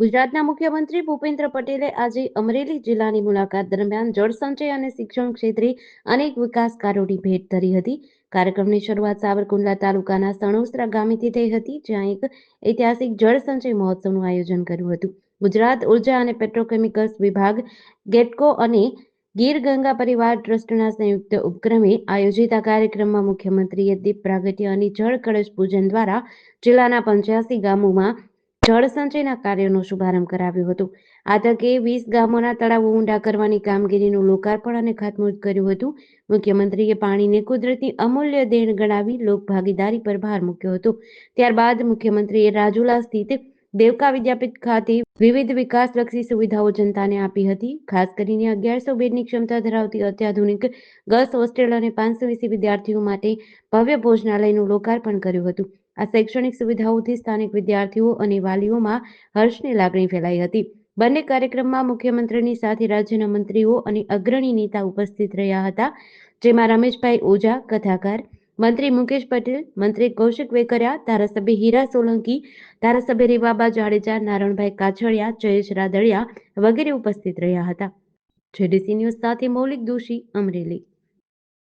ગુજરાતના મુખ્યમંત્રી ભૂપેન્દ્ર પટેલે આજે અમરેલી જિલ્લાની મુલાકાત દરમિયાન જળસંચય અને શિક્ષણ ક્ષેત્રે અનેક વિકાસ કાર્યોની ભેટ ધરી હતી. કાર્યક્રમની શરૂઆત સાવરકુંડલા તાલુકાના સણોસરા ગામેથી થઈ હતી, જ્યાં એક ઐતિહાસિક જળસંચય મહોત્સવનું આયોજન કર્યું હતું. ગુજરાત ઉર્જા અને પેટ્રોકેમિકલ્સ વિભાગ, ગેટકો અને ગીર ગંગા પરિવાર ટ્રસ્ટના સંયુક્ત ઉપક્રમે આયોજિત આ કાર્યક્રમમાં મુખ્યમંત્રીએ દીપ પ્રાગટ્ય અને જળ કળશ પૂજન દ્વારા જિલ્લાના 85 ગામોમાં જળ સંચયના કાર્યનો શુભારંભ કરાવ્યો હતો. આ તકે 20 ગામોના તળાવો ઊંડા કરવાની કામગીરીનું લોકાર્પણ અને ખાતમુહૂર્ત કર્યું હતું. મુખ્યમંત્રીએ પાણીને કુદરતી અમૂલ્ય દેણ ગણાવી લોકભાગીદારી પર ભાર મૂક્યો હતો. ત્યારબાદ મુખ્યમંત્રીએ રાજુલા સ્થિત દેવકા વિદ્યાપીઠ ખાતે વિવિધ વિકાસલક્ષી સુવિધાઓ જનતાને આપી હતી. ખાસ કરીને 1100 બેડની ક્ષમતા ધરાવતી અત્યાધુનિક ગર્લ્સ હોસ્ટેલ અને 580 વિદ્યાર્થીઓ માટે ભવ્ય ભોજનાલયનું લોકાર્પણ કર્યું હતું. આ શૈક્ષણિક સુવિધાઓથી સ્થાનિક વિદ્યાર્થીઓ અને વાલીઓમાં હર્ષની લાગણી ફેલાઈ હતી. બંને કાર્યક્રમમાં મુખ્યમંત્રીની સાથે રાજ્યના મંત્રીઓ અને અગ્રણી નેતા ઉપસ્થિત રહ્યા હતા, જેમાં રમેશભાઈ ઓઝા, કથાકાર, મંત્રી મુકેશ પટેલ, મંત્રી કૌશિક વેકરિયા, ધારાસભ્ય હીરા સોલંકી, ધારાસભ્ય રેવાબા જાડેજા, નારણભાઈ કાછડિયા, જયેશ રાદડિયા વગેરે ઉપસ્થિત રહ્યા હતા. જેડીસી ન્યૂઝ સાથે મૌલિક દોશી, અમરેલી.